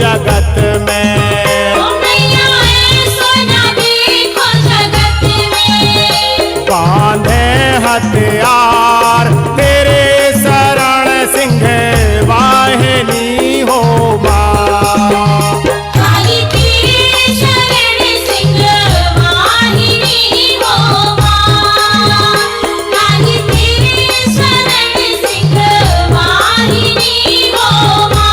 जगत में। ओ मैया ऐसो ना देखो जगत में। बांधे हथियार तेरे शरण सिंह वाहिनी हो माँ। काली तेरे शरण सिंह वाहिनी हो माँ। काली तेरे शरण सिंह वाहिनी हो माँ।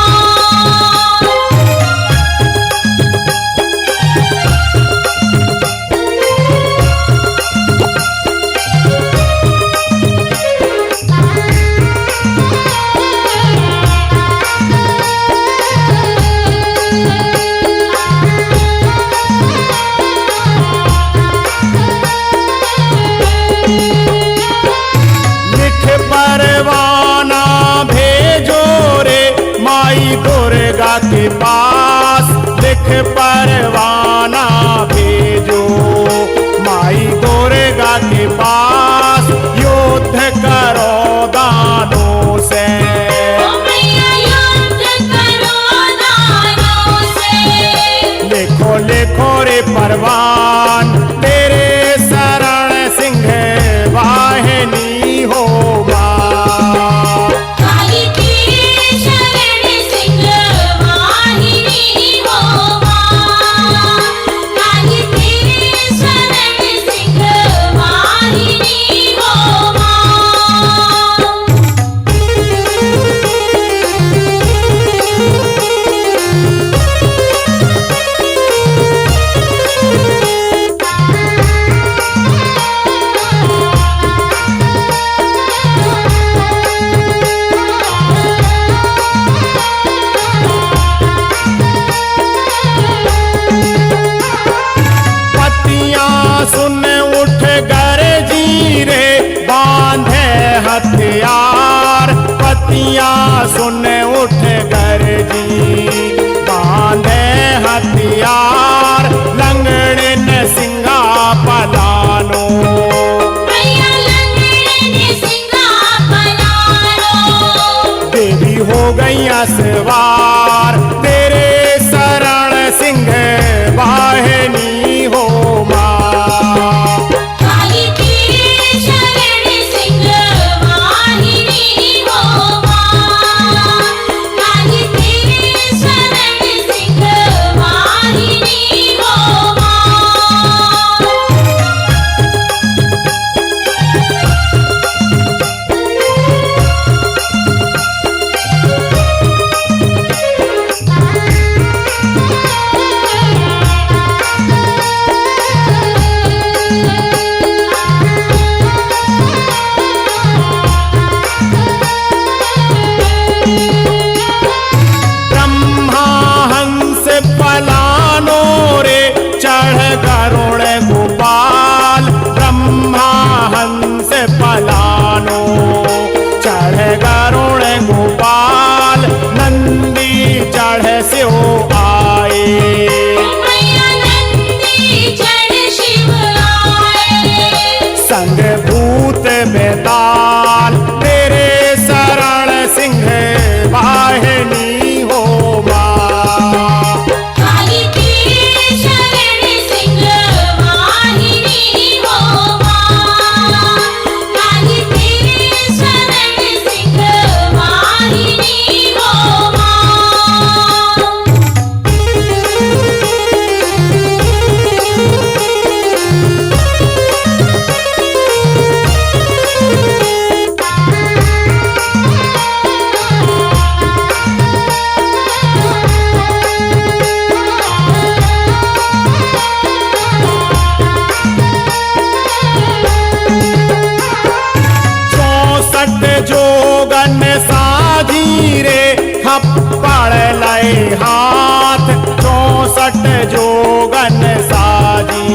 लिख परवाना भेजो रे माई दुर्गा के पास। लिख परवाना भेजो माई दुर्गा के पास। युद्ध करो दानों से। ओ मैया युद्ध करो दानों से। लिखो लिखो रे परवान तेरे शरण सिंह वाहिनी हो माँ। काली तेरे शरण सिंह वाहिनी हो माँ। काली तेरे शरण सिंह वाहिनी हो माँ। पतियां सुन उठ गरजी रे बांधे हथियार। पतियां सुन उठ गरजी बांधे हथियार। लंगड़न सिंगा पलानो मैया लंगड़न सिंगा पलानो। देवी हो गई सवार तेरे शरण सिंह वाहिनी हो माँ। काली तेरे शरण सिंह वाहिनी हो माँ। काली तेरे शरण सिंह वाहिनी हो माँ। ब्रह्मा हंस पलानो रे चढ़ गरुण गोपाल। ब्रह्मा हंस पलानो चढ़ गरुण गोपाल। नंदी चढ़ स्यो आए। मैया नंदी चढ़ शिव आए। संग भूत बेताल तेरे शरण सिंह वाहिनी हो माँ। काली तेरे शरण सिंह वाहिनी हो माँ। काली तेरे शरण सिंह वाहिनी हो माँ। जोगन साधी रे थप्पड़ लय हाथ। 64 जोगन साधी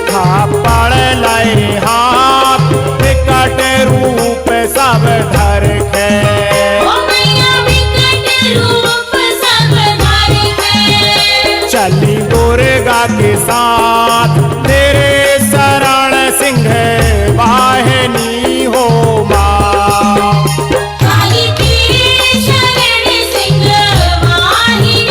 थप्पड़ लय हाथ। विकट रूप सब धर के ओ मैया विकट रूप सब धर के। चली दुर्गा के साथ तेरे शरण सिंह वाहिनी हो माँ। काली तेरे शरण सिंह वाहिनी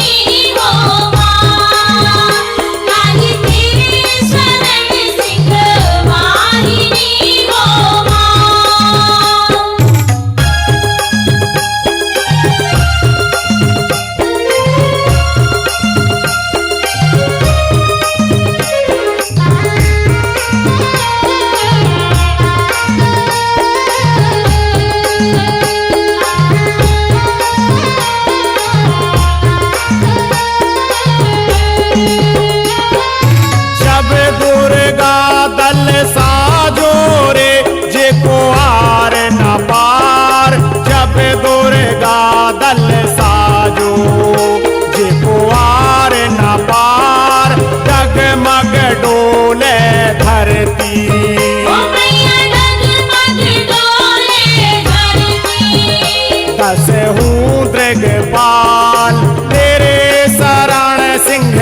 कसहूँ दृगपाल तेरे शरण सिंह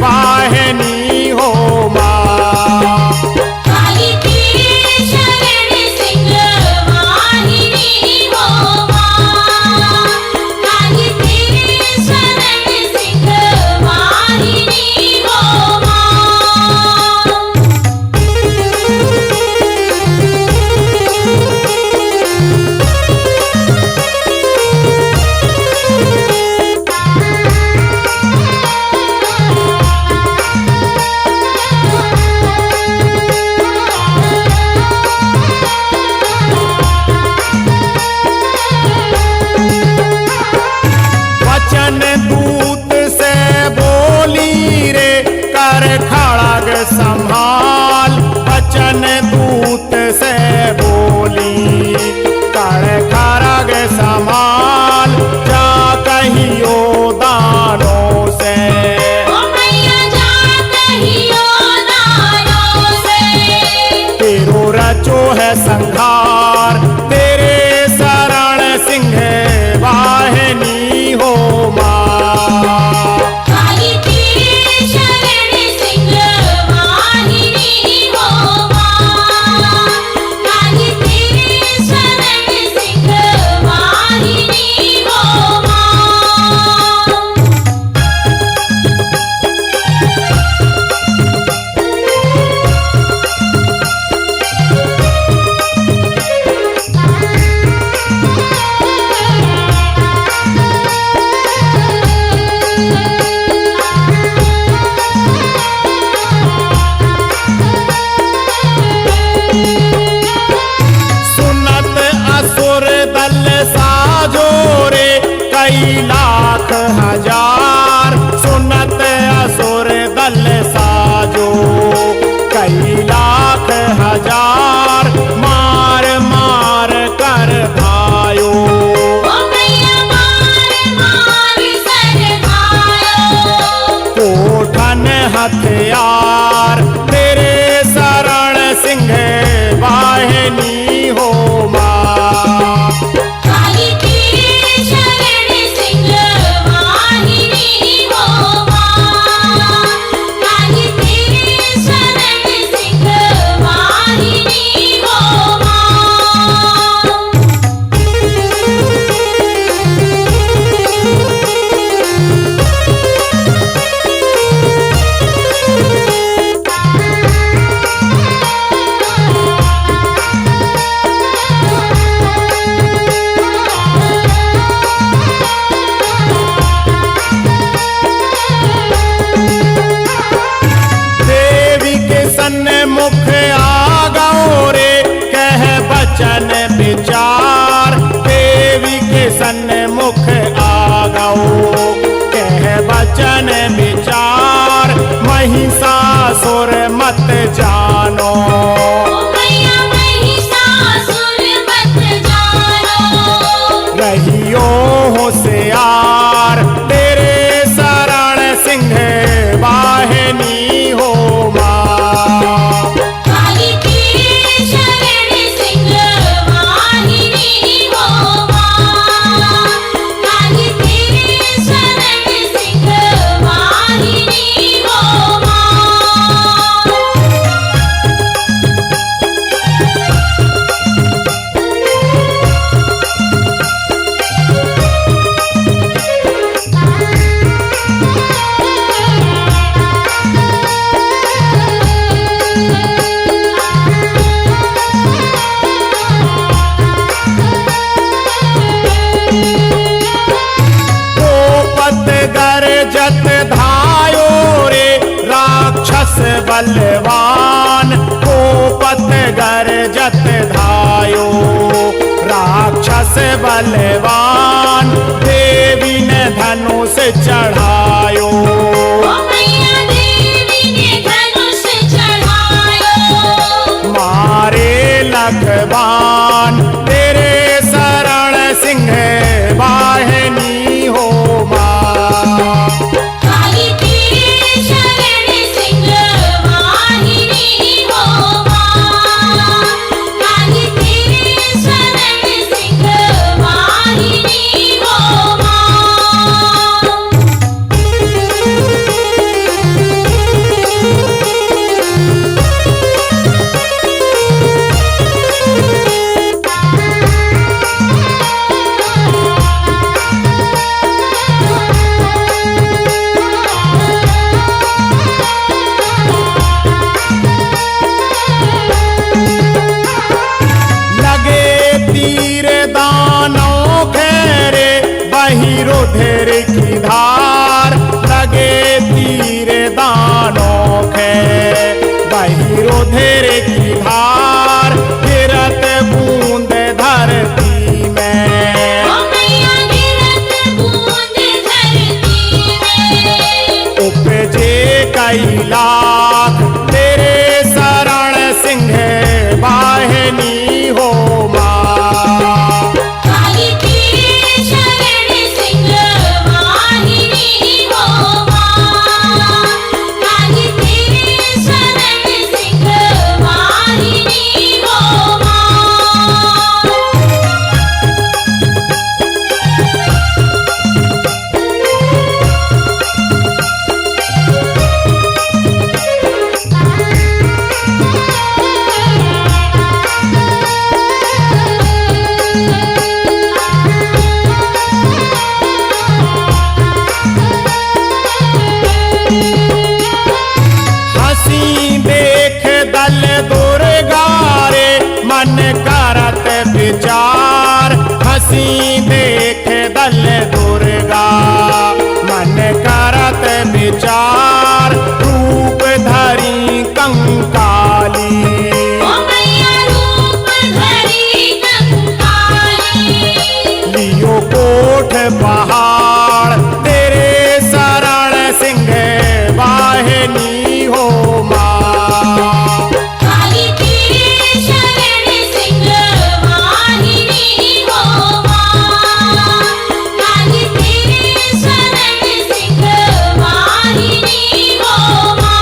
वाहिनी हो माँ। काली तेरे शरण सिंह वाहिनी हो माँ। काली तेरे शरण सिंह वाहिनी हो माँ। वचन दूत से बोली रे कर खड़ग संभाल। वचन दूत से बोली कर खड़ग संभाल। जा कहियो दानों से ओ मैया जा कहियो दानों से। तेरो रचो है संहार तेरे शरण सिंह वाहिनी हो माँ। काली तेरे शरण सिंह वाहिनी हो माँ। काली तेरे शरण सिंह वाहिनी हो माँ। सुनत असुर दल साजो रे कई लाख हजार। सुनत असुर दल साजो कई लाख हजार। मार मार कर भायो ओ मैया मार मार कर भायो। कोठन हथियार तेरे शरण सिंह वाहिनी हो माँ। काली तेरे शरण सिंह वाहिनी हो माँ। काली तेरे शरण सिंह वाहिनी हो माँ। देवी के सन्मुख आ गओ रे कह बचन विचार। देवी के सन्मुख आ गओ कह बचन विचार। महिषासुर मत जानो ओ मैया महिषासुर मत जानो। रहियो होशियार तेरे शरण सिंह वाहिनी हो माँ। काली तेरे शरण सिंह वाहिनी हो माँ। काली तेरे शरण सिंह वाहिनी हो माँ। गोपत गरजत धायो रे राक्षस बलवान। गोपत गरजत धायो राक्षस बलवान। देवी ने धनुष चढ़ायो ओ मैया देवी ने धनुष चढ़ायो। मारे लखवान तेरे शरण सिंह वाहिनी हो माँ। काली तेरे शरण सिंह वाहिनी हो माँ। काली तेरे शरण सिंह वाहिनी अनोखे रे वही रुधिर की धार लगे तीर दानों खे वही रुधिर की धार गिरत बूंद धरती में ओ मैया गिरत बूंद धरती में उपजे कई लाख तेरे शरण सिंह वाहिनी हो माँ काली तेरे शरण सिंह वाहिनी हो माँ काली तेरे शरण सिंह वाहिनी हो माँ हसी देख दल दुर्गा रे मन करत विचार हसी देख दल दुर्गा मन करत विचार रूप धरी कंकाली ओ मैया रूप धरी कंकाली लियो कोठ पहाड़ तेरे शरण सिंह वाहिनी हो माँ काली तेरे शरण सिंह वाहिनी हो माँ काली तेरे शरण सिंह वाहिनी हो माँ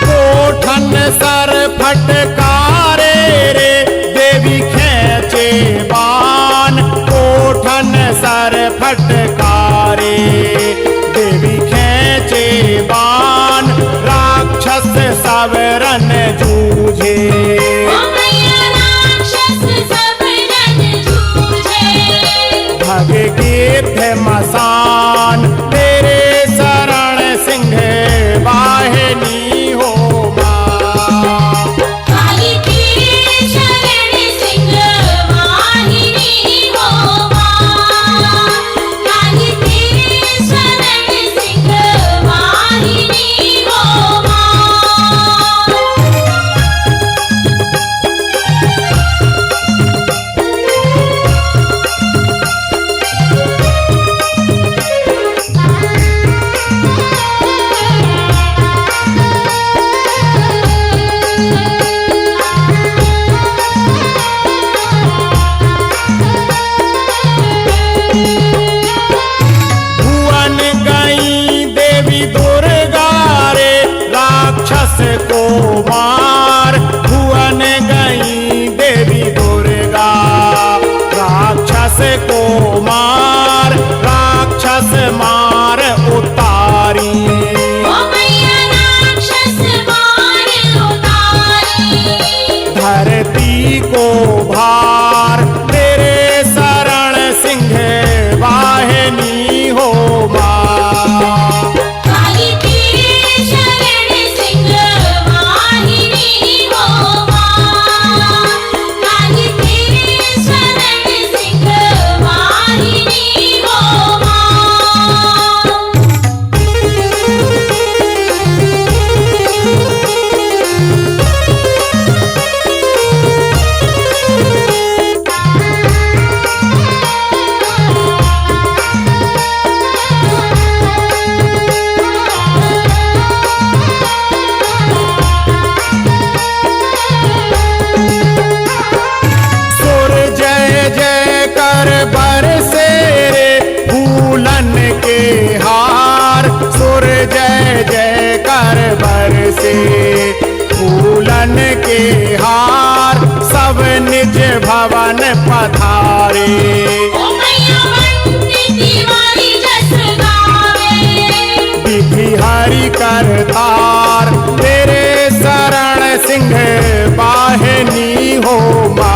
कोठन सर फटकारे रे देवी खेचे बान कोठन सर फटकारे देवी खेचे बान राक्षस सब रन जूझे ओ मैया राक्षस सब रन जूझे भग गिद्ध मसान तेरे शरण सिंह वाहिनी हो माँ काली तेरे शरण सिंह वाहिनी हो माँ काली तेरे शरण सिंह वाहिनी हो माँ भुवन गई देवी दुर्गा रे राक्षस को मार भुवन गई देवी दुर्गा राक्षस को मार राक्षस मार उतारी ओ मैया राक्षस मार उतारी धरती को भार तेरे शरण सिंह वाहिनी हो माँ काली तेरे शरण सिंह वाहिनी हो माँ काली तेरे शरण सिंह वाहिनी हो माँ सुर जय जय कर बरसे रे फूलन के हार सुर जय जय कर बरसे फूलन के हार सब निज भवन पधारे ओ मैया बंदी तिवारी जस गावे विधि करतार, तेरे शरण सिंह वाहिनी हो माँ।